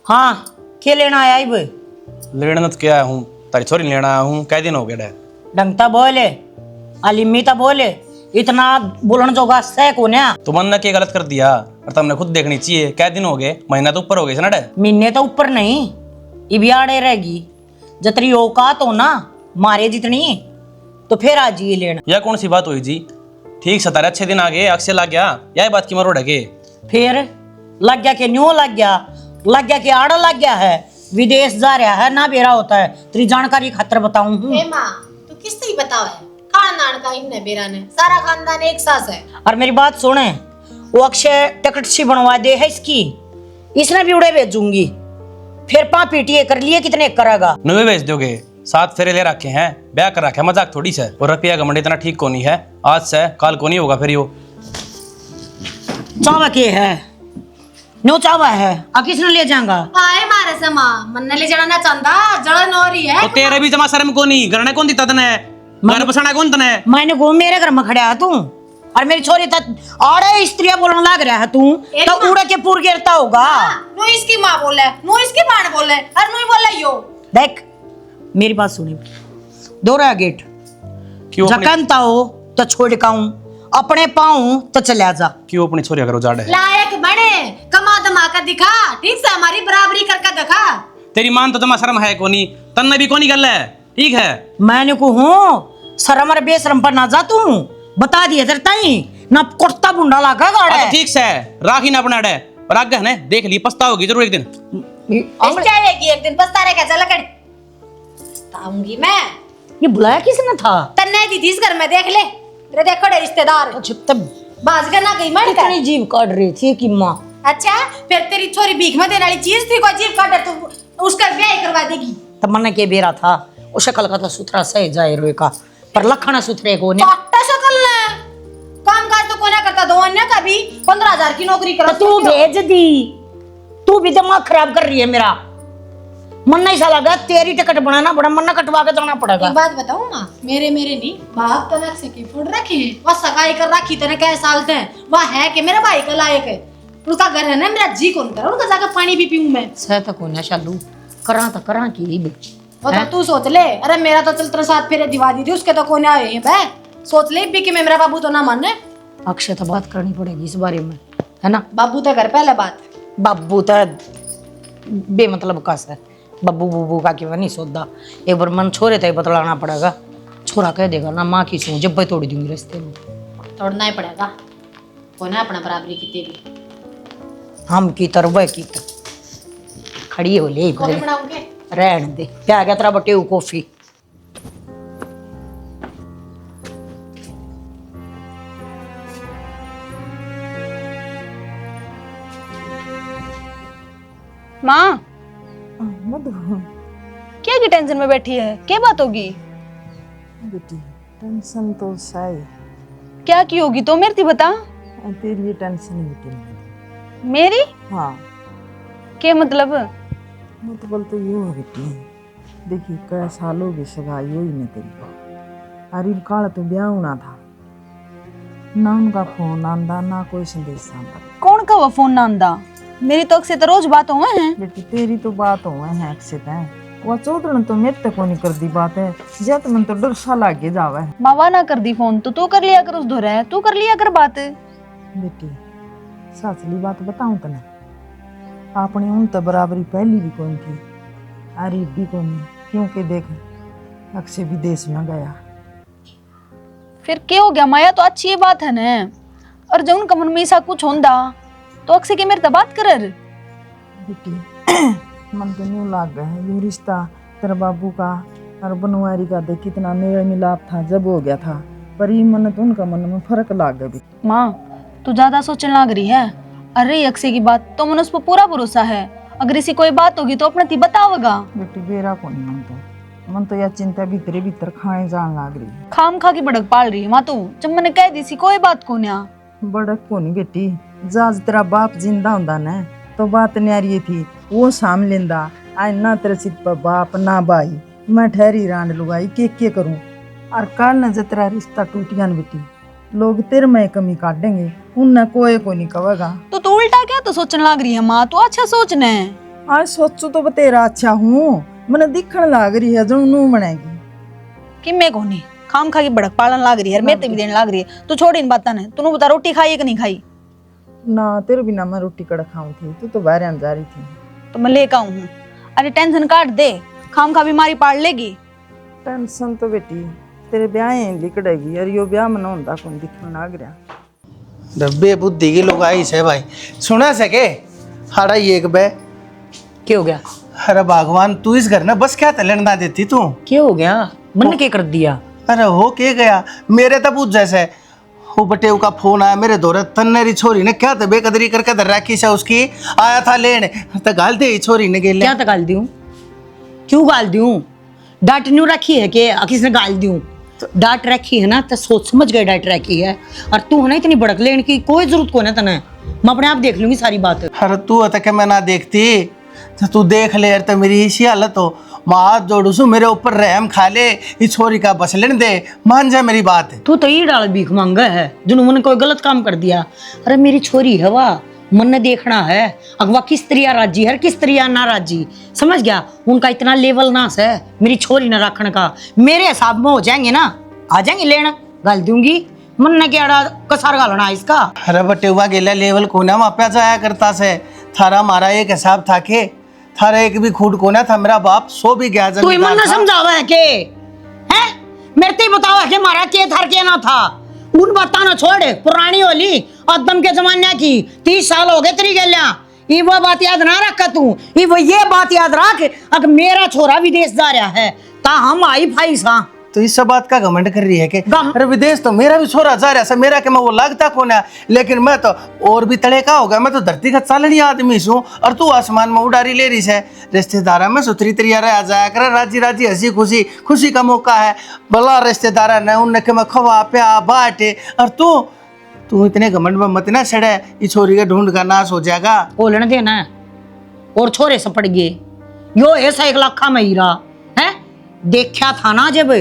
हाँ, क्या लेना आया इब? लेना तो क्या हूँ, तारी छोरी लेना आया हूँ। कै दिन हो गया? डंगता बोले, अलिमिता बोले, इतना बोलन जोगा सह को ना। तुमने क्या गलत कर दिया? और तुमने खुद देखनी चाहिए। कै दिन हो गए? महीना तो ऊपर हो गए ना। महीने तो ऊपर नहीं, इबियाड़े रहेगी। जतरी औकात हो ना मारे जितनी, तो फिर आज ये लेना। यह कौन सी बात हुई जी? ठीक 17 दिन आ गए, अक्षय लग गया, यह बात की मरोड़ है? फिर लग गया कि न्यू लग गया कि आड़ा लग गया है, विदेश जा रहा है ना बेरा होता है। तेरी जानकारी खातर बताऊं हूँ। माँ तू किस ही बताओ है, खानदान का इन्ने बेरा ने सारा खानदान एक सास है। और मेरी बात सुने, वो अक्षय टिकट सी बनवा दे है इसकी, इसने भी उड़े भेजूंगी। फिर पीटीए कर लिए कितने करेगा? नवे भेज दोगे? 7 फेरे ले रखे हैं, ब्याह कर रखे, मजाक थोड़ी से। और रुपया घमंड इतना ठीक को नहीं है, आज से काल को नहीं होगा। फिर यो चावा के है नो चावा है, आ किसने ले जाएगा? आए मारे से माँ मन ले जाना ना चाहता, जड़न हो रही है। तो तेरे भी जमा शर्म को नहीं, घरने कौन दिता तने? घर बसाना कौन तने? मैंने को मेरे घर में खड़ा है तू, और मेरी छोरी तक आड़े स्त्रियां बोलने लग रहा है तू, तो उड़ा के पूर गिरता होगा। नो इसकी माँ बोले, नो इसकी बाण बोले, और नो बोले यो। देख मेरी बात सुनी, दोहरा गेट क्यों अपनी, जकनता हो तो छोड़ काऊं, अपने पाऊं तो चला जा। क्यों अपनी छोरी करो जाड़े? लायक बने, कमा दमा कर दिखा, ठीक से हमारी बराबरी करके दिखा। तेरी मान तो जमा शर्म है कोनी, तन्ने भी कोनी गल है, ठीक है? मैंने को हूँ शर्म और बेशरम पर ना जा तू, बता दिया तेरे ताई ना कुर्ता बुंडा लागा गाड़े। तो ठीक से राखी ना अपना डे, और आगे है ना देख ली, पछताओगी जरूर एक दिन। पछताएगी एक दिन, पछता रहेगा। चल लकड़ पछताऊंगी मैं। ये बुलाया किसने था? तन्ने दी थी इस घर में, देख ले तेरे देखो डे रिश्तेदार तब बाज करना गई मैं कितनी जीव काट रही थी कि माँ। अच्छा फिर तेरी छोरी भीख में देने वाली चीज थी, कोई जीव काटे तो उसका ब्याह करवा देगी। तब मन के बेरा था, वो शक्ल का तो सुथरा सही जाए रोए का, पर लखना सुथरे को ने चाटा शक्ल ने काम काज तो कोना करता, दो अन्य कभी 15,000 की नौकरी करो। तो तू भेज दी, तू भी दिमाग खराब कर रही है मेरा। मन नहीं सा लगा तेरी टिकट बनाना बड़ा, मन कटवा के जाना पड़ेगा। एक बात बताऊं माँ, मेरे नहीं बाप तनक से की फुट रखी है, वह सगाई कर रखी तने कै साल थे, वह है कि मेरे भाई का लायक है, उसका घर है ना, मेरा जी कौन कर, उनका जाकर पानी भी पीऊं मैं। सह तक होना शालू करा तो करा की वो तो तू सोच ले, अरे मेरा तो चल तेरे साथ फिर दिवा दी थी, उसके तो कोने आए हैं बे, सोच ले भी कि मैं मेरा बाबू तो ना माने। अक्षय तो बात करनी पड़ेगी इस बारे में, है ना? बाबू तो घर पहले बात, बाबू तो बेमतलब का है, बब्बू बुब्बू का क्यों नहीं सोचता। एक बार मन छोरे तय बतलाना पड़ेगा, छोरा कह देगा ना माँ की सूं जब भाई तोड़ दूंगी रास्ते में। तोड़ना ही पड़ेगा, कोने अपना बराबरी की तेरी, हम की तर वह की तर खड़ी हो ले कॉफी बनाऊंगे। रहन दे, क्या क्या तेरा बटे कॉफी। माँ क्या की टेंशन में बैठी है, क्या बात होगी? बेटी टेंशन तो सही, क्या की होगी तो मेरे बता। तेरी ये टेंशन है बेटी। मेरी? हाँ क्या मतलब? मतलब तो ये हो बेटी, देखी कई सालों की सगाई हुई ना तेरी, अरे काल तो ब्याह होना था ना, उनका फोन आंदा ना कोई संदेश आंदा। कौन का वो फोन नांदा? मेरी तो अक्सर तो रोज बात हुए हैं। बेटी तेरी तो बात हुए हैं अक्सर है, वो चौधरी तो मेरे तक नहीं कर दी बात है, जब मन तो डर सा लागे जावे। मावा ना कर दी फोन तो तू कर लिया कर, उस धोरा है तू कर लिया कर बात। बेटी सासली बात बताऊं तने, अपनी उन तो बराबरी पहली भी कौन थी, अरे भी कौन, क्योंकि देख अक्षय विदेश में गया। फिर क्या हो गया माया, तो अच्छी बात है ना, और जब उनका मन में ऐसा कुछ होंदा तो अक्सर के मेरे से बात कर। बेटी मन तो न्यू लाग गया है ये रिश्ता तेरे बाबू का और बनवारी का, देख कितना मेल मिलाप था जब हो गया था, पर ये मन तो उनका मन में फर्क लाग गया। बेटी माँ तू ज्यादा सोचने लग रही है, अरे अक्सर की बात तो मन उस पर पूरा भरोसा है, अगर इसी कोई बात होगी तो अपने थी बतावेगा। बेटी बेरा को नहीं मन तो यह चिंता भीतर भीतर खाए जान लाग रही है। खाम खा की बड़क पाल रही है माँ तू, जब मैंने कह दी सी कोई बात को न्या। बड़क को नहीं बेटी, जाज तेरा बाप जिंदा होंदा ना तो बात न्यारी थी, वो साम लेंदा, आज ना तेरे सिर पर बाप ना भाई, मैं ठहरी रांड लुगाई के करूं, और कल न तेरा रिश्ता टूट गया न बेटी, लोग तेरे में कमी काटेंगे, उन कोई को नहीं कहेगा। तो तू उल्टा क्या तो सोचने लग रही है माँ, तू अच्छा सोचना है। आज सोचू तो बतेरा अच्छा हूँ, मैंने दिखण लाग रही है जो नू बनेगी। कि मैं कोनी खाम खा की बड़क पालन लाग रही है, मैं भी देने लाग रही है। तू छोड़ इन बातों ने, तूने बता रोटी खाई है कि नहीं खाई? ना तेरे बिना मैं रोटी कड़ खाऊं थी, तू तो बाहर जा रही थी। तो मैं लेकर आऊं हूँ। अरे टेंशन काट दे, खाम खा बीमारी पाड़ लेगी। टेंशन तो बेटी तेरे ब्याह लिकड़ेगी, और यो ब्याह मना होता कौन दिखण लाग रहा। डब्बे बुद्धि की लोग आई से भाई सुना सके हाड़ा ये एक बे। क्या हो गया? अरे भगवान तू इस घर में बस क्या तलन ना देती तू? क्या हो गया? मन ने क्या कर दिया? अरे हो के गया मेरे तब पूछ जैसे वो बटेव का फोन आया मेरे दौरे तन्नेरी छोरी ने क्या तो बेकदरी करके धर रखी से उसकी आया था लेने तो गाल दे छोरी ने गेले। क्या तो गाल दूं? क्यों गाल दूं? डांट न्यू रखी है कि किसने गाल दूं? डांट रखी है ना तो सोच समझ गए डांट रखी है। और तू है ना इतनी भड़क लेने की कोई जरूरत को ना तने, मैं अपने आप देख लूंगी सारी बात। अरे तू अतः मैं ना देखती तो तू देख ले यार, तो मेरी इसी हालत हो मैं हाथ जोड़ू सू मेरे ऊपर रहम खा ले, इस छोरी का बस लेने दे, मान जा मेरी बात। तू तो ये डाल भीख मांगा है जिन्होंने कोई गलत काम कर दिया। अरे मेरी छोरी है वाह, मन ने देखना है अगवा किस तरिया राजी है किस तरिया ना राजी, समझ गया? उनका इतना लेवल ना है मेरी छोरी न रखने का। मेरे हिसाब में हो जाएंगे ना, आ जाएंगे लेना, गाल दूंगी। मन ने क्या कसार गालना इसका। अरे बटे हुआ गेला लेवल को ना मापा जाया करता से थारा मारा एक हिसाब था के थारा एक भी खूट को ना था, मेरा बाप सो भी गया तू मन ना समझावा है के हैं? मेरे ते बतावा है कि मारा के थार के ना था। उन बाता ना छोड़, पुरानी होली आदम के जमाने की 30 साल हो गए तेरी गलिया। ये वो बात याद ना रखा तू, ये वो ये बात याद रख अगर मेरा छोरा विदेश जा रहा है ता हम आई फाई सा। तो इस सब बात का घमंड कर रही है कि गम- अरे विदेश तो मेरा भी छोरा जा रहा है, मेरा के मैं वो लगता कौन है, लेकिन मैं तो और भी तड़े का होगा, मैं तो धरती का चालनी आदमी हूँ और तू आसमान में उड़ारी ले रही है। रिश्तेदारा में सुथरी तरिया रह जाया कर, राजी राजी हंसी खुशी, खुशी का मौका है भला रिश्तेदारा ने उनने के मैं खवा प्या बाटे। और तू इतने घमंड में मत ना सड़े, इस छोरी के ढूंढ का नाश हो जाएगा। बोलने देना है और छोरे से पड़ गए यो ऐसा 1 लाख में हीरा है। देखा था ना जब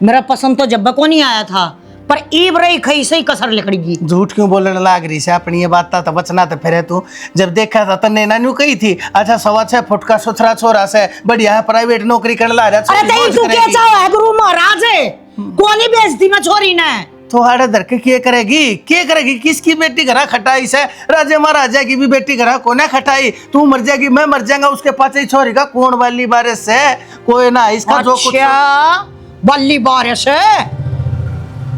मेरा पसंद तो जब को नहीं आया था, पर ईब रही खई से ही कसर लिखड़गी। झूठ क्यों बोलने लाग रही से अपनी ये बात था बचना तो फिर तू जब देखा था तन्ने ना न्यू कही थी अच्छा 6.25 फुट का सुथरा छोरा से बढ़िया है प्राइवेट नौकरी कर ला रहा। अरे तेरी तू क्या चाह है गुरु महाराज है कोनी बेइज्जती में छोरी ने तो हाड़े धर के क्या करेगी किसकी बेटी घरा खटाई से? राजे महाराजा की भी बेटी घरा कोने खटाई, तू मर जाएगी मैं मर जाऊंगा, उसके पास ही छोरी का कौन वाली बारिश से कोई ना इसका जो कुछ बल्ली बारिश है।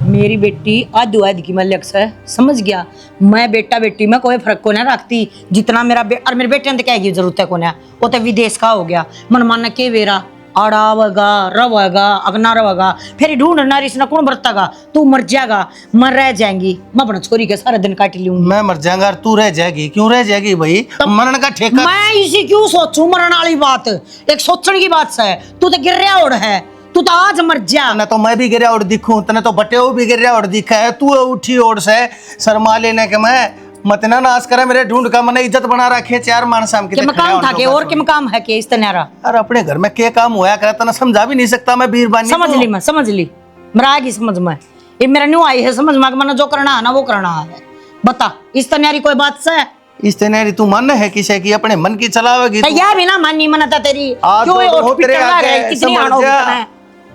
मेरी बेटी आदू आदि की मलिक से समझ गया। मैं बेटा बेटी में कोई फर्क को ना रखती, जितना मेरा और मेरे बेटे ने क्या की जरूरत है कोने, वो तो विदेश का हो गया। मन मानना के वेरा आड़ावगा रवेगा अगना रवेगा फिर ढूंढना रिश्ना कौन बरतेगा? तू मर जाएगा मैं रह जाएंगी, मैं अपना छोरी के सारा दिन काट लूंगी। मैं मर जाऊंगा और तू रह जाएगी, क्यों रह जाएगी भाई? मरण का ठेका मैं इसी क्यों सोचूं? मरण वाली बात एक सोचने की बात है। तू तो गिर रहा ओढ़ है, तू तो आज मर जा। ना तो मैं भी गिरा और दिखूं तने तो बटे भी गिरा और दिखा है, तू उठी ओढ़ से शर्मा लेने के मैं मत ना नाश करे मेरे ढूंढ का मैंने इज्जत बना रखे 4 मान शाम के काम था के और के काम है के इस तनारा। अरे अपने घर में क्या काम हुआ करता ना समझा भी नहीं सकता मैं बीरबानी समझ ली मैं समझ ली, मेरा आएगी समझ में। ये मेरा न्यू आई है समझ में, मैंने जो करना है ना वो करना है। बता इस तनारी कोई बात से इस तैयारी तू मन है किसे की अपने मन की चलावेगी तो यह भी ना मानी मनता तेरी क्यों ये हॉस्पिटल ला रहे कितनी आड़ो है।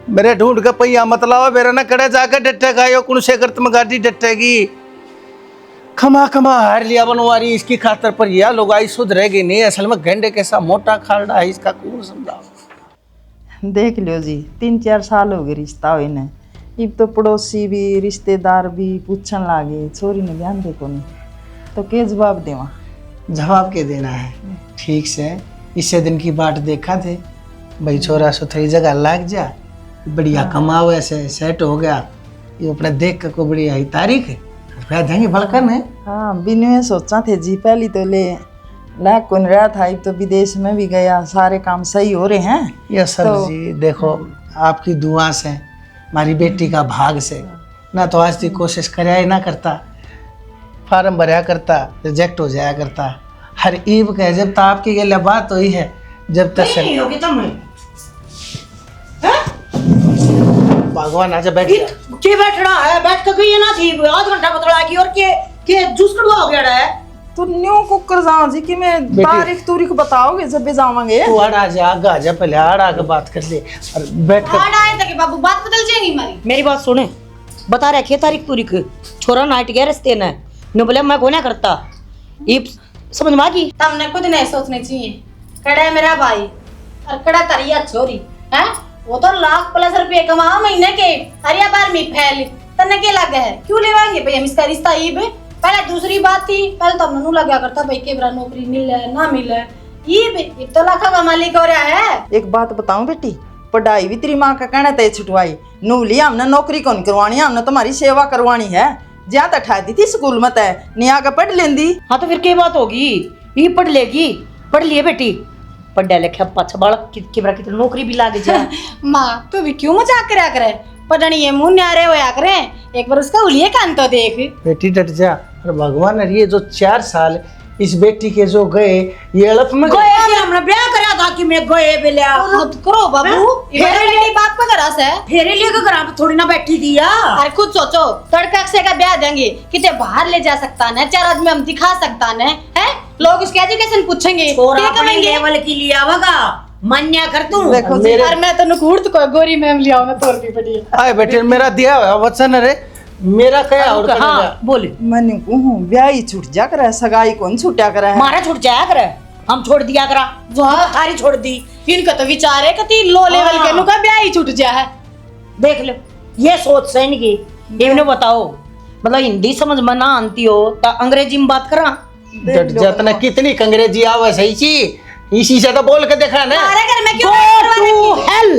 मेरे ढूंढ के पहिया मतलावा मेरा ना कड़े जाके डटेगा यो कुण से करत में गाड़ी डटेगी खमा खमा हार लिया बनवारी इसकी खातर पर यह लोग आई शुद्ध रहेगी नहीं, असल में गेंडे के साथ मोटा खालडा है इसका कौन समझाओ। देख लियो जी 3-4 साल हो गए रिश्ता हुए ने, अब तो पड़ोसी भी रिश्तेदार भी पूछन लागे छोरी ने बयान देखो नहीं तो के जवाब देवा? जवाब के देना है ठीक से, इससे दिन की बाट देखा थे भाई छोरा सुथरी जगह लाग जा बढ़िया कमाओ ऐसे सेट हो गया, ये अपने देख को बढ़िया ही तारीख है जाएंगे बड़कन है। हाँ बिनु सोचा थे जी पहली तो ले लाख कौन रहा था, अब तो विदेश में भी गया सारे काम सही हो रहे हैं। ये सर तो, जी देखो आपकी दुआ से हमारी बेटी का भाग से ना तो आज तक कोशिश कराया ही ना करता, फार्म भराया करता रिजेक्ट हो जाया करता हर ईब का जब तक आपकी गले बात हुई है जब तक भगवान आजा बैठ के बैठना है बैठ के गई ना थी आध घंटा बतला की और के जूस कड़वा हो गया है तो न्यू कुकर जाओ जी कि मैं तारीख तूरीख बताओगे जब भी जावांगे। तू आड़ा जा, आगा जा, पहले आड़ा के बात कर ले और बैठ कर। हां आए तक बाबू बात बदल जाएगी हमारी। मेरी बात सुने, बता रखे तारीख तुरीख, छोरा नाट गया रस्ते ने नो बोले मैं कोई ना करता, ये समझ में आ गई। तुमने खुद नहीं सोचने चाहिए, कड़ा है मेरा भाई और कड़ा तरिया छोरी है, वो तो लाख प्लस रुपए कमा महीने के, हरिया बार में फैल तने के लगे है, क्यों लेवाएंगे भाई हम इसका रिश्ता। ये भी पहले दूसरी बात थी, पहले तो हमने लगा करता भाई के बरा नौकरी मिले ना मिले, ये तो लाखों का मालिक हो रहा है। एक बात बताऊं बेटी, पढ़ाई भी तेरी माँ का कहना तय छुटवाई नूली, हमने नौकरी कौन करवानी, हमने तुम्हारी सेवा करवानी है। ज्यादा ठा दी थी स्कूल में तय नहीं आकर पढ़ लेंदी। हाँ तो फिर क्या बात होगी, ये पढ़ लेगी, पढ़ लिए बेटी, पढ़ा लिखा पाछा बालक की बरा की नौकरी भी लाग जाए। माँ तू भी क्यों मजाक करा करे, पढ़नी ये मुंह न्यारे होया करे, एक बार उसका उलिये कान तो देख। बेटी डट जा, और भगवान ने ये जो 4 साल इस बेटी के जो गए, ये अलफ में गए हमने ब्याह करा था कि मैं गए बिलिया मत करो बाबू, ये मेरी बात पर करा से फेरे लेके घर पे थोड़ी ना बैठी थी यार। अरे खुद सोचो, तड़का अक्षय का ब्याह देंगे, कितने बाहर ले जा सकता है, 4 आदमी हम दिखा सकता है, लोग उसके एजुकेशन पूछेंगे, छोरा क्या अपने कमेंगे। लेवल की लिया होगा, मान्या कर तू। देखो जी, और मैं तो नुकूर तो गोरी मैम लिया हूं, तोर भी पड़ी। आए बेटे, मेरा दिया हुआ वचन है रे, मेरा क्या और करेगा। हाँ बोले, मैंने कहूँ ब्याह ही छूट जा करे, सगाई कौन छूटा करे है। मारा छूट जाया करे, हम छोड़ दिया करा, वाह सारी छोड़ दी। इनका तो विचार है कति लो लेवल के नुका ब्याह ही छूट जा है। देख लो ये सोच सही की, इन्हें बताओ मतलब हिंदी समझ में ना आती हो तो अंग्रेजी में बात करा। डट जा, तना कितनी अंग्रेजी आवे सही ची, इसी से तो बोल के देखा ना। हमारे घर में क्यों Go to hell!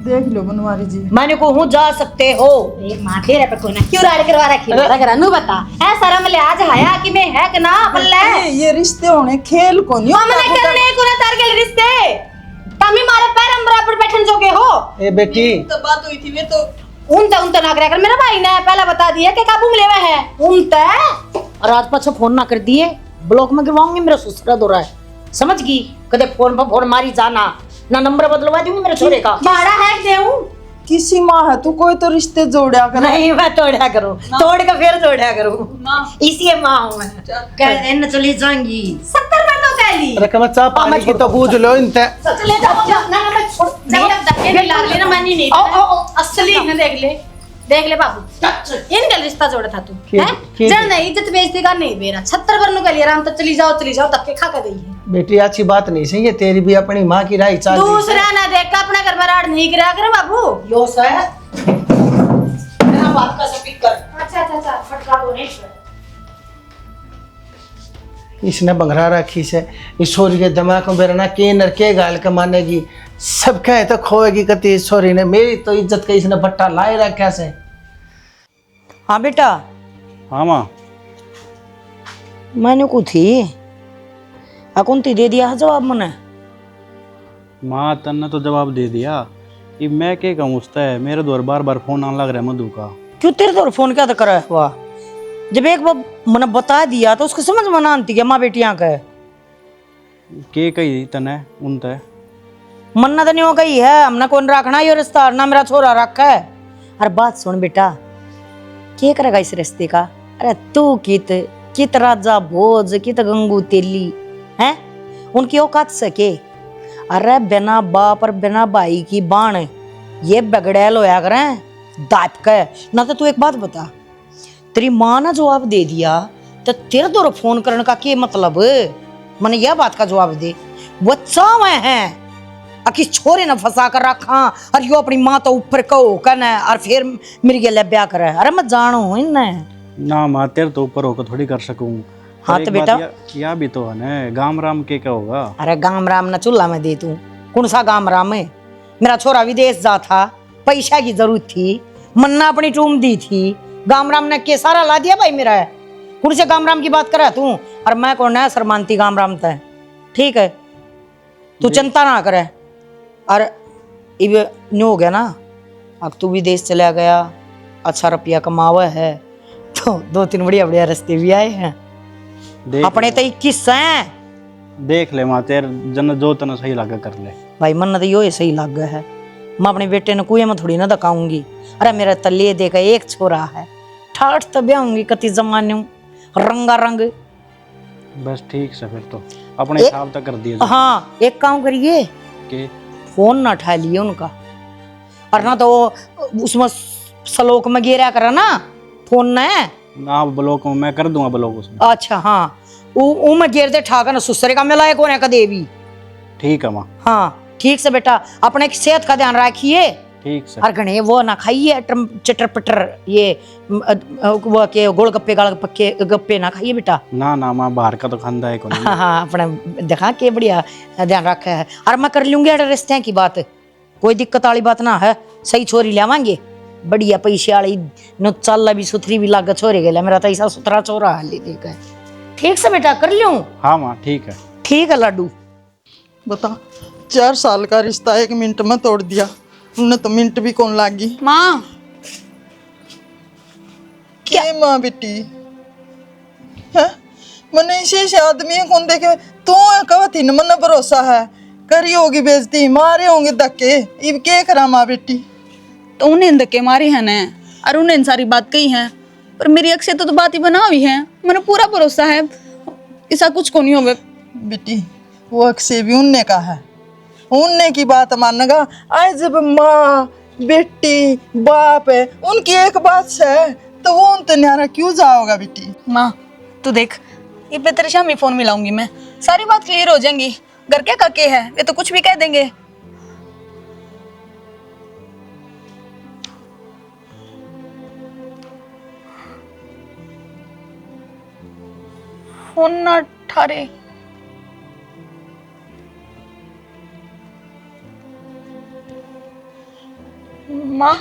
देख लो बनवारी जी, मैंने को हूँ जा सकते हो। माँ तेरे पे कोई ना क्यों राड़ करवा रखी है, अगर अनु बता है शर्म ले आज आया कि मैं है कि ना बल्ले ये रिश्ते होने खेल को नहीं हमने करने को ना तार के रिश्ते तमी मारे पैर हम बराबर बैठन जोगे हो। ए बेटी, तो बात हुई थी वे तो उन तो ना कर मेरा भाई ने पहले बता दिया कि काबू में लेवे है और आज पाछा फोन ना कर दिए, ब्लॉक में गिरवाऊंगी, मेरा सुसरा दो रहा है, समझ गई। कदे फोन पर फोन मारी जाना ना, नंबर बदलवा दूंगी मेरे छोरे का। बाड़ा है देऊं किसी माँ है तू कोई तो रिश्ते जोड़ा कर। नहीं मैं तोड़ा करूँ, तोड़ के फिर तोड़ा करूँ, इसी माँ हूँ मैं। कहने चली जाऊंगी 70 बार तो कह ली। रकम चा पानी की तो बूझ लो इनते। चले जाओ ना मैं छोड़ जब धक्के नहीं लाग लेना मानी नहीं असली है, देख ले बाबू इनका रिश्ता जोड़ा था तू हैं जब नहीं इज्जत बेइज्जती का नहीं बेरा 76 बरनों के लिए आराम तो चली जाओ धक्के खा कर गई है। बेटी अच्छी बात नहीं सही है, तेरी भी अपनी माँ की राय चाल दूसरा ना देख अपना घर में राड़ नहीं गिरा कर बाबू। यो सर मेरा बात का स्पीकर अच्छा फटका दो नहीं इसने बंगरा रखी से इस छोरी के दिमाग में बेरना के नर के गाल का मानेगी, सब कहे तो खोएगी कती इस छोरी ने, मेरी तो इज्जत का इसने बट्टा लाए रखा से। हाँ बेटा, हाँ माँ, मैंने को थी अकुंती दे दिया जवाब मने। माँ तन्ने तो जवाब दे दिया, ये मैं क्या कहूँ उसता है, मेरे द्वार बार बार फोन आने लग रहा है मधु का। क्यों तेरे तो फोन क्या करा है हुआ, जब एक बार मैंने बता दिया तो उसको समझ में ना आती क्या माँ बेटियां का है। के कही तने उन तय मन्ना तो नहीं हो गई है, हमने कौन रखना ये रिश्ता, ना मेरा छोरा रखा है। अरे बात सुन बेटा, क्या करेगा इस रिश्ते का। अरे तू कित राजा भोज कित गंगू तेली है, उनकी औकात सके। अरे बिना बाप और बिना भाई की बाण ये बगड़ैल होया करें दाप के ना। तो तू एक बात बता, तेरी माँ ने जवाब दे दिया तो तेरे दो फोन करने का क्या मतलब, मैंने यह बात का जवाब दे। वो चाव है अकी छोरे न फंसा कर रखा और यो अपनी माँ तो ऊपर कहो कन और फिर मेरी गले ब्याह करे। अरे मैं जानू इन्हें ना माँ, तेरे तो ऊपर होकर थोड़ी कर सकूं। हाँ पर तो एक बात बेटा या भी तो है ना, गाम राम के क्या होगा। अरे गाम राम न चूल्हा में दे तू, कौन सा गाम राम है। मेरा छोरा विदेश जा था, पैसा की जरूरत थी, मन्ना अपनी टूम दी थी, गाम राम ने के सारा ला दिया भाई मेरा है। कौन से गाम राम की बात करा तू, और मैं कौन है शर्मानती गाम राम तय। ठीक है तू चिंता ना करे। और इब न्यू हो गया ना, अब तू विदेश चला गया, अच्छा रुपया कमावा है तो 2-3 बढ़िया बढ़िया रास्ते भी आए हैं अपने तो 21 हैं। देख ले माँ, तेरे जन जो तना सही लगा कर ले भाई मन तो यो सही लग गया है, मैं अपने बेटे ने कुएं में थोड़ी ना दकाऊंगी। अरे मेरा तले देखा एक छोरा है, ठाठ तो ब्याहूंगी कति जमाने हूँ रंगा रंग। बस ठीक से फिर तो अपने हिसाब तक कर दिए हाँ एक काम करिए, के फोन ना उठा लिए उनका, और ना तो उसमें सलोक में गिरा करा ना फोन ना। ना ब्लॉक मैं कर दूंगा ब्लॉक उसमें। अच्छा हाँ वो मैं गिर दे ठाका ना सुसरे का मिलाए को का देवी। ठीक है माँ। हाँ ठीक से बेटा, अपने की सेहत का ध्यान रखिए। ठीक से। और घने वो ना खाइए चटर पटर ये वो के गोलगप्पे पक्के गप्पे ना खाइए बेटा। ना ना माँ बाहर का तो खांदा है कौन। हाँ हाँ अपने देखा के बढ़िया ध्यान रखा है। और मैं कर लूंगी रिश्ते की बात, कोई दिक्कत वाली बात ना है। सही छोरी लावांगे बढ़िया पैसे वाली न चल भी सुथरी भी लाग छोरे गए मेरा तो ऐसा सुथरा छोरा हाल देख। ठीक से बेटा कर लूं। हाँ माँ ठीक है। ठीक है लाडू। बता 4 साल का रिश्ता 1 मिनट में तोड़ दिया, उन्हें तो मिनट भी कौन लागी। माँ क्या माँ बेटी है मने ऐसे आदमी है कौन देखे तू कहती न मन भरोसा है करी होगी बेइज्जती मारे होंगे धक्के इब के करा माँ बेटी। तो उन्हें धक्के मारे हैं ने और उन्हें सारी बात कही है, पर मेरी अक्सर तो बात ही बना हुई है। मैंने पूरा भरोसा है ऐसा कुछ को नहीं होगा। बेटी वो अक्सर भी उनने कहा है, उनने की बात मानेगा। आज जब माँ बेटी बाप है उनकी एक बात से है तो वो उन न्यारा क्यों जाओगा बेटी। माँ तू देख ये पे तेरे शाम ही फोन मिलाऊंगी मैं, सारी बात क्लियर हो जाएंगी। घर के काके है वे तो कुछ भी कह देंगे। फोन ना ठारे। माँ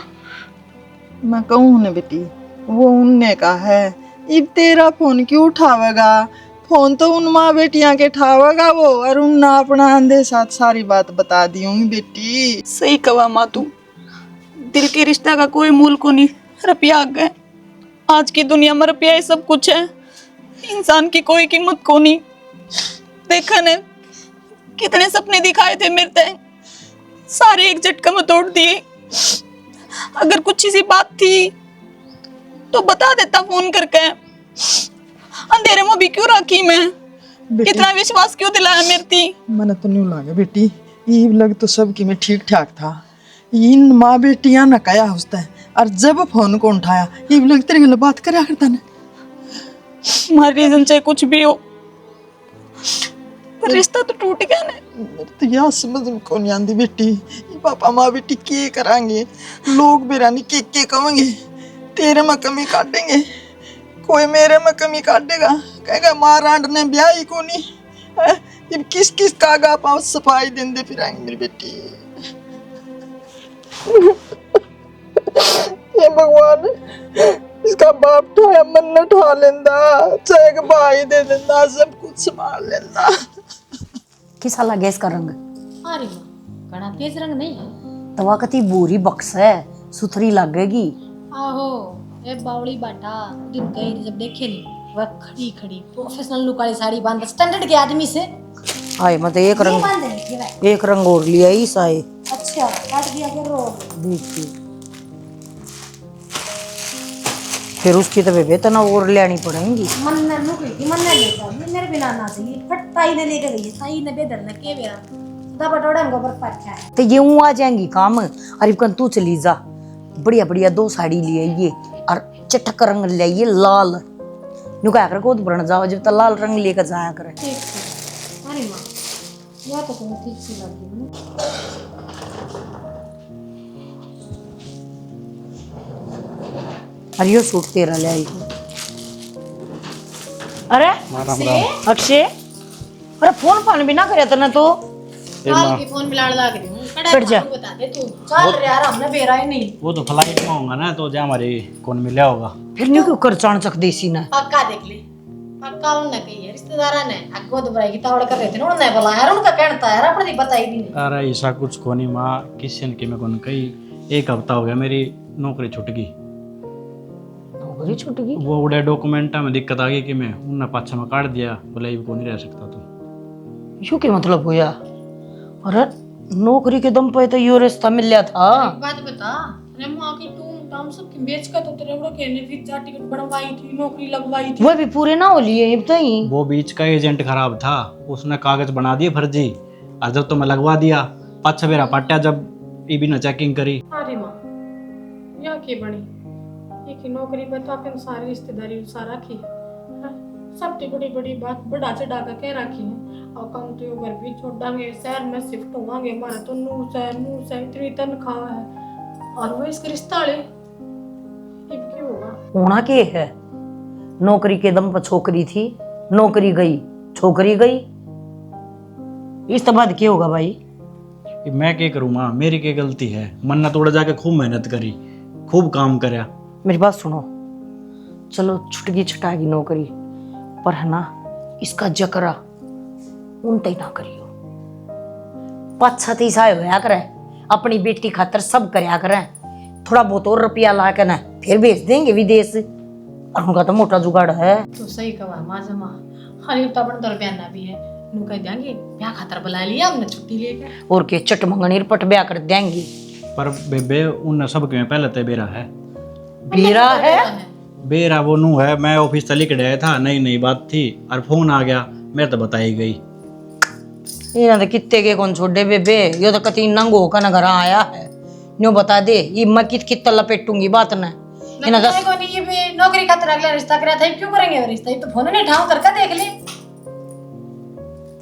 मैं कहूँ ना बेटी वो उनने कहा है इब तेरा फोन क्यों उठावेगा, फोन तो उन माँ बेटियां के उठावेगा वो, और उन अपना अंधे साथ सारी बात बता दी होंगी बेटी। सही कहा माँ तू, दिल के रिश्ता का कोई मूल को नहीं, रुपया आ गए। आज की दुनिया में रुपया ही सब कुछ है, इंसान की कोई कीमत को नहीं। देखा ने कितने सपने दिखाए थे मेरे तय, सारे एक झटका में तोड़ दिए। अगर कुछ सी बात थी तो बता देता फोन करके, अंधेरे में भी क्यों रखी मैं, इतना विश्वास क्यों दिलाया मेरे ती। मैंने तो नहीं लगा बेटी, ये लग तो सबकी में ठीक ठाक था। इन माँ बेटियां न कया होता है, और जब फोन को उठाया ये लग तेरे गल बात करया करता ने। हमारी रीजन चाहे कुछ भी हो, पर रिश्ता तो टूट गया ना। मेरे तो यह समझ में कौन नहीं आती बेटी, ये पापा माँ बेटी के करांगे, लोग बेरानी के कहेंगे, तेरे में कमी काटेंगे, कोई मेरे में कमी काटेगा, कहेगा माँ रांड ने ब्याह ही को नहीं है, ये किस किस का गा पाँव सफाई देंदे फिरांगे मेरी बेटी। ये भगवान इसका बाप ठाया मन न ठा लेंदा, चाहे कि भाई दे देंदा, सब कुछ संभाल लेंदा। किसा लगे इसका रंग? अरे माँ घना तेज रंग नहीं है। तवा कति बुरी बक्स है, सुथरी लगेगी। आहो ये बावड़ी बाटा दिन गई जब देखे नहीं वह खड़ी खड़ी प्रोफेशनल लुक वाली साड़ी बांध स्टैंडर्ड के आदमी से हाय मत एक ये रंग, बांध देनी थी भाई। एक रंग और लिया ही साए अच्छा काट दिया करो। देखिए, फिर उसकी तो वेतन और लेनी पड़ेगी। मन्नर नुकली थी मन्नर ले जा मेरे बिना ना सही फट ताई ने लेके गई ताई ने बेदर ने के बेरा दबा टोड़ा को पर पछा है तो ये ऊँ आ जाएंगी काम। अरे कन तू चली जा, बढ़िया बढ़िया 2 साड़ी ले आइए और चटक रंग ले आइए लाल, नु क्या कर गोद बन जाओ जब तक लाल रंग लेकर जाया करे। ठीक है। अरे माँ यह तो तुम्हें ठीक सी लगी मुझे। अरे यो सूट तेरा ले आई। अरे अक्षय, अरे फोन पान भी ना करे तने तो काल की फोन मिलाड़ ला के दूं कड़ा बैठ जा। बता दे तू चल रे यार हमने बेरा ही नहीं। वो तो फ्लाइट में होगा ना, तो जा हमारे कौन मिला होगा। फिर नहीं क्यों कर चाणचक देसी ना। पक्का देख ले पक्का उनने कही है रिश्तेदारा ने अगो दुबराई की तावड़ कर रहे थे उन्होंने बोला यार उनका कहता है यार अपने बताई भी नहीं। अरे ऐसा कुछ को नहीं माँ, किसी ने मैं कौन कही 1 हफ्ता हो गया मेरी नौकरी छूट गई। नौकरी छूट गई? वो उड़े डॉक्यूमेंटा में दिक्कत आ गई कि मैं उन्हें पाछा में काट दिया, बोला ये को नहीं रह सकता तू। यू के मतलब होया? अरे नौकरी के दम पे तो यो रिश्ता मिल लिया था। एक बात बता रे माँ की तू दाम सब की बेच का तो तेरे बड़ो कहने वीजा टिकट बनवाई थी, नौकरी लगवाई थी। वो भी पूरे ना हो लिए अब तई। वो बीच का एजेंट खराब था, उसने कागज बना दिए फर्जी, और जब तो मैं लगवा दिया पाँच छवेरा पाटिया जब ईबी ने चेकिंग करी। अरे माँ या के बनी ये की नौकरी पे तो अपन सारी रिश्तेदारी सारा की हाँ, सबसे बड़ी बड़ी बात बड़ा चढ़ा कर कह रखी है। और कम तो घर भी छोड़ देंगे, शहर में शिफ्ट होवांगे, हमारा तो नूस है इतनी तनख्वाह है और वो इसका रिश्ता ले अब क्यों होगा। होना के है, नौकरी के दम पर छोकरी थी, नौकरी गई छोकरी गई, इस तो बाद क्या होगा भाई। कि मैं क्या करूँ माँ, मेरी क्या गलती है। मन्नत उड़ जाके खूब मेहनत करी, खूब काम करया। मेरी बात सुनो, चलो छुटगी छटागी नौकरी, पर है ना इसका जकरा उन तय ना करियो। 5-7 ईसा होया करे, अपनी बेटी खातर सब करया करे, थोड़ा बहुत और रुपया ला के ना फिर भेज देंगे विदेश, और उनका तो मोटा जुगाड़ है। तो सही कहा माँ जमा, खाली तो अपन तो बयाना भी है, नु कह देंगे ब्याह खातर बुला लिया हमने छुट्टी लेके, और के चट मंगनी पट ब्याह कर देंगी। पर बेबे उन सब के पहले तो बेरा है, बेरा है बेरा वो नू है। मैं ऑफिस से लिख गया था, नई नई बात थी और फोन आ गया, मेरे तो बताई गई। इन्हें तो कित्ते के कौन छोड़े बेबे, ये तो कति नंग होकर न घर आया है, न्यू बता दे ये मैं कितना लपेटूंगी बात न। इन्हें तो को नहीं ये भी नौकरी खातर अगला रिश्ता करा था, क्यों करेंगे वो रिश्ता, ये तो फोन ने ठाव करके देख ले।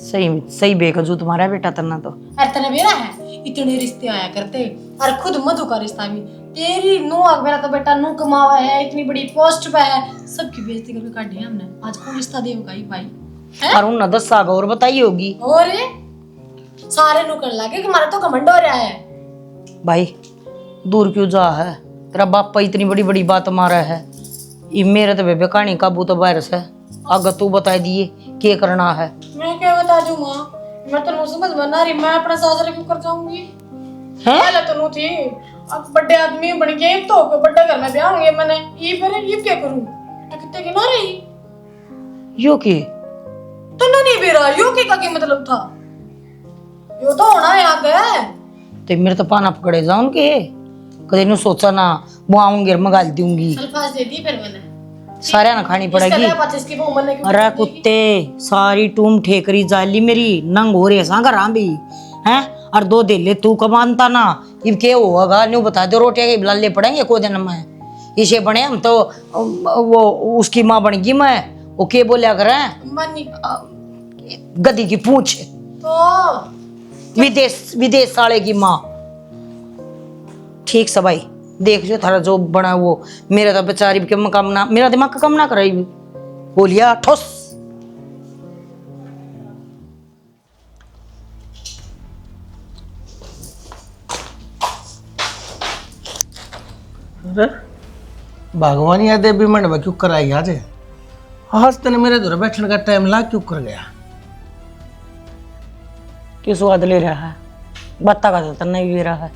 सही सही बेकजू तुम्हारा बेटा तना तो। अरे तने बेरा है इतने रिश्ते आया करते, और खुद मधु का रिश्ता भी तेरी नू मेरा तो बेटा नू कमावा है, इतनी बड़ी पोस्ट पे है, सबकी बेइज्जती करके काट दिया हमने। आज कौन रिश्ता देगा ही भाई है? और उन 10 साल और बताई होगी। और सारे नु कर लागे कि हमारा तो घमंड हो रहा है। भाई दूर क्यों जा है, तेरा बापा इतनी बड़ी बड़ी बात मारा है, ये मेरे तो बेबे कहानी काबू तो वायरस है। अगर तू बता दिए क्या करना है। मैं क्या बता दूं माँ, मैं तो समझ में ना रही, मैं अपना सासरे क्यों कर जाऊंगी। पहले तो नू थी, अब बड़े आदमी बन गए तो बड़े घर में ब्याह होंगे मैंने, ये क्या करूं, तो कितने की ना रही यो की तो नहीं भी रहा, यो की का मतलब था, यो तो होना है आगे। ते मेरे तो पाना पकड़े जा उनके, कदे नु सोचा ना वो आऊंगी मगाल दूंगी, अल्फाज दे दी फिर मैंने सारे ना खानी पड़ेगी। अरे कुत्ते सारी टूम ठेकरी जाली मेरी नंग हो रही है घर भी हैं, और 2 देले तू कमानता ना, इब क्या होगा न्यू बता दो, रोटियां के बिलाले पड़ेंगे को दिन में इसे बने हम तो। वो उसकी माँ बन गई मैं, वो के बोलिया करें गधी की पूंछ, तो विदेश साले की माँ। ठीक से भाई देख जो थारा जो बना वो, मेरा तो बेचारी के मकाम ना, मेरा दिमाग का कम ना कराई बोलिया ठोस। भगवान याद है भी मंडवा क्यों कराई आज, आज तने मेरे दूर बैठने का टाइम ला क्यों कर गया। क्यों स्वाद ले रहा है, बत्ता का तो नहीं भी रहा है,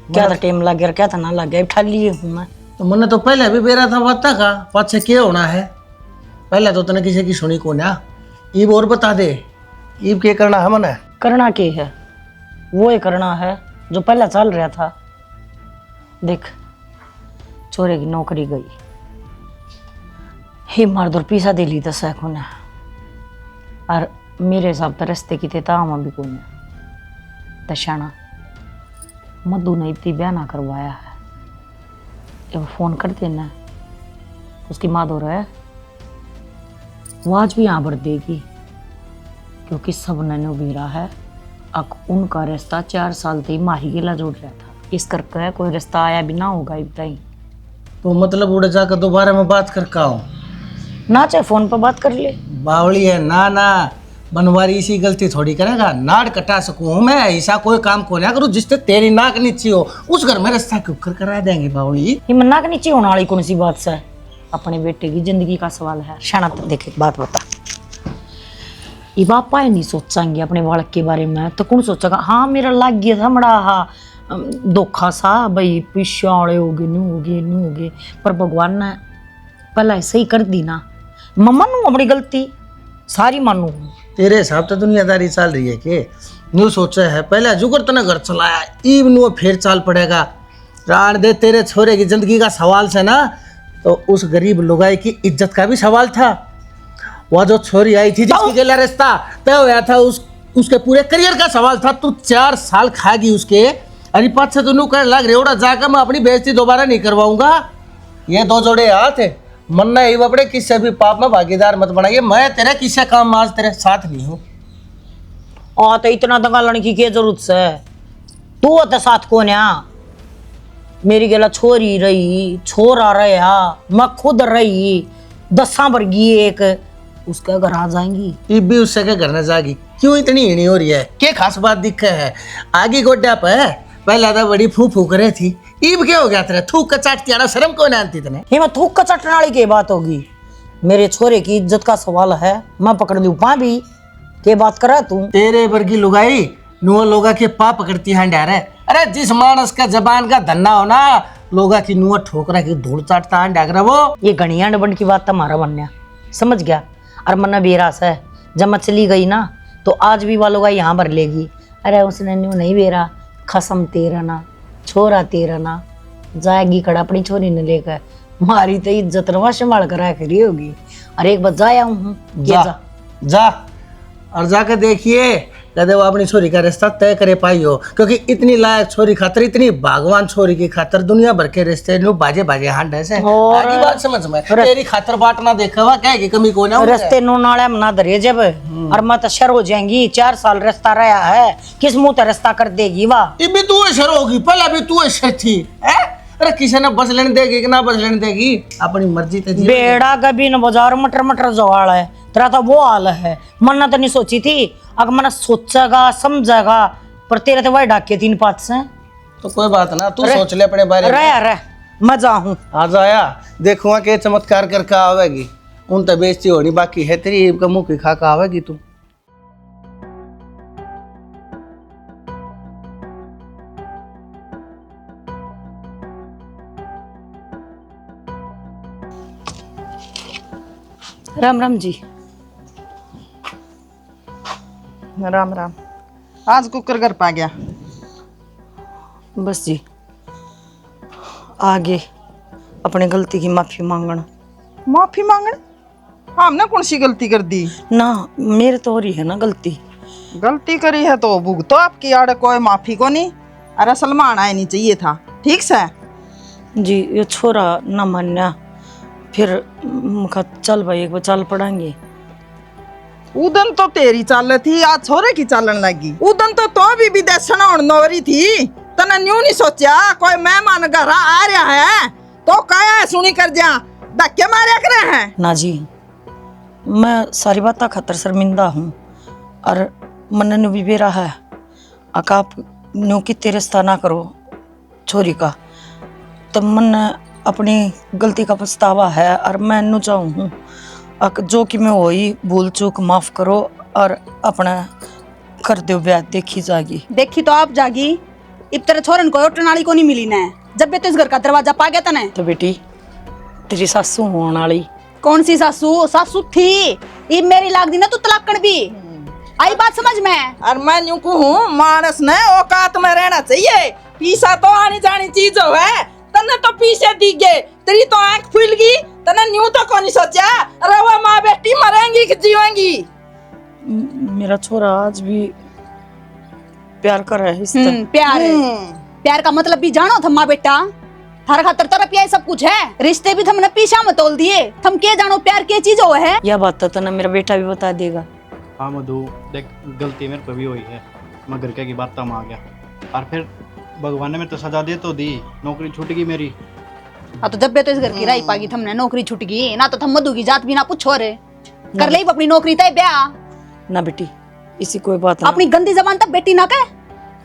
क्या था टाइम लग गया, क्या था ना लग गया, उठा लिए हूँ मैं। तो मैंने तो पहले भी बेरा था बता का पाछे क्या होना है, पहले तो तने किसी की सुनी को ना, ईब और बता दे ईब क्या करना है मने। करना क्या है, वो ही करना है जो पहले चल रहा था। देख छोरे की नौकरी गई, ही मार दूर पीसा दे ली 10 को ने, और मेरे हिसाब से रस्ते की थे ताम भी को ने दशाना मधु ने इतनी ब्याह ना करवाया है। जब फोन करते ना उसकी माँ दो रहा है, वो आज भी यहाँ भर देगी, क्योंकि सब ने उबेरा है। अब उनका रिश्ता 4 साल से माही गेला जोड़ रहा था, इस करके कोई रिश्ता आया भी ना होगा इतना। तो मतलब उड़े जाकर दोबारा मैं बात कर का हूँ ना, चाहे फोन पर बात कर ले। बावली है ना ना, बनवारी इसी गलती थोड़ी करेगा, नाड़ कटा सकूं मैं, ऐसा कोई काम को ना करूं जिससे तेरी नाक नीची हो, उस घर में रास्ता क्यों कर करा देंगे बावली। ये मन्ना के नीचे होने वाली कौन सी बात से, अपने बेटे की जिंदगी का सवाल है। शाना देख एक बात बता, ये बापा ही नहीं सोचेंगे अपने बालक के बारे में तो कौन सोचेगा। हाँ मेरा लग गया था बड़ा हाँ धोखा सा भाई, पिछाड़े हो गए नू हो गए, पर भगवान ने पहला ऐसे ही कर दी ना। मैं मानू अपनी गलती सारी मानू, तेरे हिसाब से दुनियादारी चल रही है कि न्यू सोचा है, पहले जुगर तने घर चलाया ईब नु फिर चाल पड़ेगा, रान दे, तेरे छोरे की जिंदगी का सवाल से ना, तो उस गरीब लुगाई की इज्जत का भी सवाल था। वह जो छोरी आई थी जिसके के लिए रिश्ता तय हुआ था, उसके पूरे करियर का सवाल था। तू 4 साल खाएगी उसके, अरे 5 से तो नू कर लग रही जाकर मैं अपनी बेइज्जती दोबारा नहीं करवाऊंगा। ये 2 जोड़े हाथ है, मन्ना ही बपड़े किससे भी पाप में भागीदार मत बनाइए। मैं तेरे किससे काम आज तेरे साथ नहीं हूँ। तो इतना दंगा लड़की की जरूरत है, तू तो साथ कौन है? मेरी गला छोरी रही, छोरा रहा, मैं खुद रही, 10 वर्गी एक, उसका घर आ जाएंगी। ये भी उससे के घर न जाएगी, क्यों इतनी हिणी हो रही है? क्या खास बात दिख है? आगे गोड्या पे पहले तो बड़ी फू फू करे थी, ईब क्या हो गया तेरे? थूक का चाटती आना शर्म को नहीं आती तेने? ये मैं थूक का चटने वाली की बात होगी? मेरे छोरे की इज्जत का सवाल है, मैं पकड़ दूं पा भी के बात करा तू? तेरे वर्गी लुगाई नुआ लोगा के पा पकड़ती है डर है। अरे जिस मानस का जबान का धन्ना हो ना, लोगा की नुआ ठोकरा की धूल चाटता है डागरा वो। ये घड़िया डबन की बात तुम्हारा बनना समझ गया। और मन्ना बेरास है, जब मैं चली गई ना तो आज भी वालों का यहाँ भर लेगी। अरे उसने न्यू नहीं बेरा, खसम तेरा ना, छोरा तेरा ना, जाएगी कड़ा अपनी छोरी ने लेकर। मारी तो इज्जत रवा संभाल कर रख रही होगी। अरे एक बार जाया हूँ, जा और जाकर देखिए कदे वो अपनी छोरी का रिश्ता तय करे पाई हो, क्योंकि इतनी लायक छोरी खातर, इतनी भगवान छोरी की खातर दुनिया भर के रिश्ते नु बाजे बाजे हांड ऐसे। और आगे बात समझ में, तेरी खातर बांटना देखा हुआ क्या की कमी कोई ना रस्ते नो नाले में ना धरे जब, और मत शर हो जाएंगी। 4 साल रास्ता रहा है, किस मुंह तक रास्ता कर देगी वाह? ये भी तू शर होगी, पहले भी तू शर थी। अरे किसी ने बस लेने देगी कि ना बस लेने देगी, अपनी मर्जी ते बेड़ा कभी न बाजार मटर मटर जवाड़ है तेरा, तो वो हाल है। मन्ना तो नहीं सोची थी, अगर मैंने सोचेगा समझेगा, पर तेरे तो वही डाके 3 5 से। तो कोई बात ना, तू सोच ले अपने बारे में। रह मजा हूँ आज आया देखूंगा के चमत्कार करके आवेगी, उन तो बेइज्जती होनी बाकी है तेरी, का मुंह की खा के आवेगी तू। राम राम जी। राम राम। आज कुकर घर पा गया? बस जी, आगे अपने गलती की माफी मांगना। माफी मांगन? हमने कौन सी गलती कर दी? ना मेरे तो हो रही है ना गलती। गलती करी है तो भुगतो आपकी आड़, कोई माफी को नहीं। अरे सलमान आए नहीं चाहिए था, ठीक से? जी ये छोरा ना मान्या, फिर मुखा चल भाई एक बार चल पड़ेंगे। उदन तो तेरी चाल थी, आज छोरे की चालन लगी। उदन तो भी विदेशन नौरी थी, तने न्यू नहीं सोचा कोई मेहमान घर आ रहा है तो क्या सुनी कर जा धक्के मारे करे हैं? ना जी, मैं सारी बात खातर शर्मिंदा हूँ, और मन ने भी बेरा है अका आप न्यू की रिश्ता ना करो छोरी का, तब मन अपनी गलती का पछतावा है। और मैं नु चाहूँ जो कि मैं वही भूल चूक माफ करो, और अपना कर दो ब्याह देखी जागी। देखी तो आप जागी, ib तेरे छोरन को टनाली को नहीं मिली ने, जब भी तो इस घर का दरवाजा पा गया तने। तो बेटी तेरी सासू होने वाली। कौन सी सासू? सासू थी, ib मेरी लाग दी ना तू तलाकण भी। आई बात समझ में? और मैं न्यू कहूँ मानस ने औकात में रहना चाहिए, पीसा तो आनी जानी चीज है, तने तो पीछे दी गए, तेरी तो आंख फूल गई, तने न्यू तो कौन सोचा अरे वो माँ बेटी मरेंगी कि जीवेंगी? मेरा छोरा आज भी प्यार कर रहा है इससे। प्यार है। प्यार का मतलब भी जानो थम्मा बेटा, थारा खातर तरफ यह सब कुछ है, रिश्ते भी थमने पीछा में तोल दिए, थम के जानो प्यार के चीज हो है। यह बात तो ना मेरा बेटा भी बता देगा। हाँ मधु देख, गलती मेरे को भी हुई है, मैं घर के की बात तम आ गया, और फिर भगवान ने मेरे तो सजा दे तो दी, नौकरी छूट गई मेरी। हाँ तो जब भी तो इस घर की राई पागी थमने नौकरी छूट गई ना, तो थम मधु की जात भी ना पूछो रे, कर ले अपनी नौकरी तय ब्याह ना बेटी, इसी कोई बात ना। अपनी गंदी जबान तक बेटी ना कह।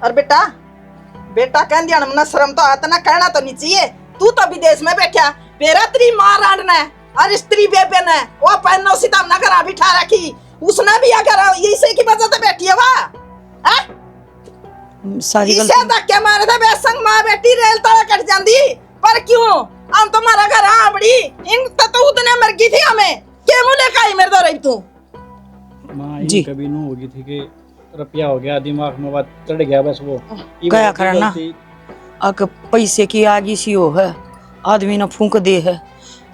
और बेटा बेटा कह दिया ना, शर्म तो आता ना, कहना तो नहीं चाहिए। तू तो विदेश में बैठा, मेरा तेरी माँ रांड ने और स्त्री बेबे ने वो पहनो सीता ना करा बिठा रखी, उसने भी अगर इसी की वजह से बैठी है वाह सारी इसे धक्के मारे थे बेसंग माँ बेटी रेल तले कट जाती, पर क्यों हम तुम्हारा घर आबड़ी इन तो उतने मर गई थी हमें के मुले काई मेरे दो रही तू माँ जी। ये कभी नू होगी थी कि रुपया हो गया, दिमाग में बात चढ़ गया बस वो क्या करना? अक पैसे की आगी सी हो है, आदमी ने फूंक दे है,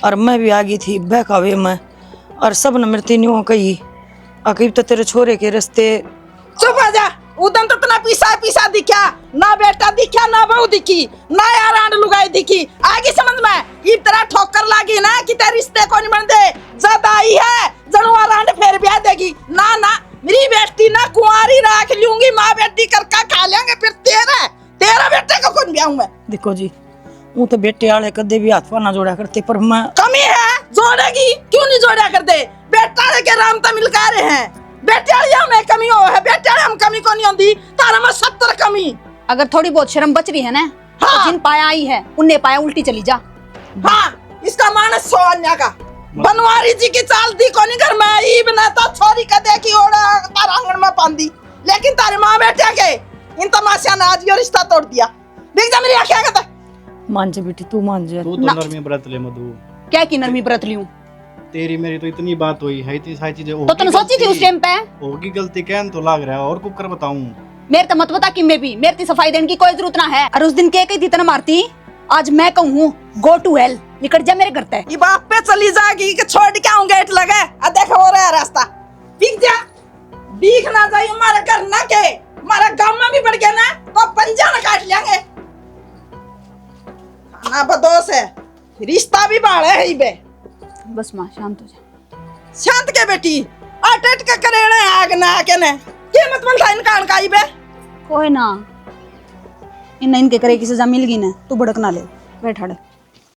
और मैं भी आगी थी बहकावे में, और सब न मृत्यु न्यू कही अकीब तो तेरे छोरे के रास्ते। चुप आ जा, उदन तो तना पीसा दिखा, ना बेटा दिखा ना बहू दिखी, ना यार आंड लुगाई दिखी, आगे समझ में इस तरह ठोकर लागी ना कि तेरे रिश्ते को नहीं बनते, जद आई है जनू आंड फिर ब्याह देगी, ना ना मेरी बेटी ना कुंवारी रख लूंगी, माँ बेटी करके खा लेंगे, फिर तेरा बेटे को कौन ब्याह मैं। देखो जी, वो तो बेटे वाले कदे भी हाथ पाना जोड़ा करते, पर मैं कमी है जोड़ेगी, क्यों नहीं जोड़ा करते, बेटा के राम तो मिल रहे हैं, बेटे में कमी हो है, बेटे हम कमी को नहीं होती, तारा में 70 कमी। अगर थोड़ी बहुत शर्म बच रही है ना, हाँ। तो जिन पाया आई है उनने पाया उल्टी चली जा। हाँ, इसका मानस सोन्या का बनवारी जी की चाल दी कोनी घर में आई बना तो छोरी का देखी ओड़ा तार आंगन में पांदी, लेकिन तारे माँ बेटे के इन तमाशा ने आज ये रिश्ता तोड़ दिया। देख जा मेरी आंखें कहता मान जा बेटी, तू मान जा। तू तो नरमी बरत ले मधु, क्या की नरमी बरत ली हूँ? तेरी मेरी तो इतनी बात हुई है, इतनी सारी चीजें तो तूने सोची थी उस टाइम पे? होगी गलती कहन तो लाग रहा है, और कुकर बताऊं मेरे तो मत बता कि मैं भी मेरी सफाई देने की कोई जरूरत ना है, और उस दिन के थी तना मारती, आज मैं कहूँ गो टू हेल, निकट जा मेरे घर से। ये बाप पे चली जाएगी कि छोड़ के आऊं गेट लगे, अब देखो हो रहा है रास्ता, दिख जा, दिख ना जाए हमारे घर ना के, हमारा गांव में भी बढ़ गया ना तो पंजा न काट लेंगे, ना बदोस है, रिश्ता भी बाढ़ है ही बे। बस माँ शांत हो जा। शांत के बेटी, अटट के करेड़े आग ना के ने, के मतलब था इनका अनकाई बे। कोई ना, इन इनके करे की सजा मिल गई ना, तू भड़क ना ले, बैठ हट।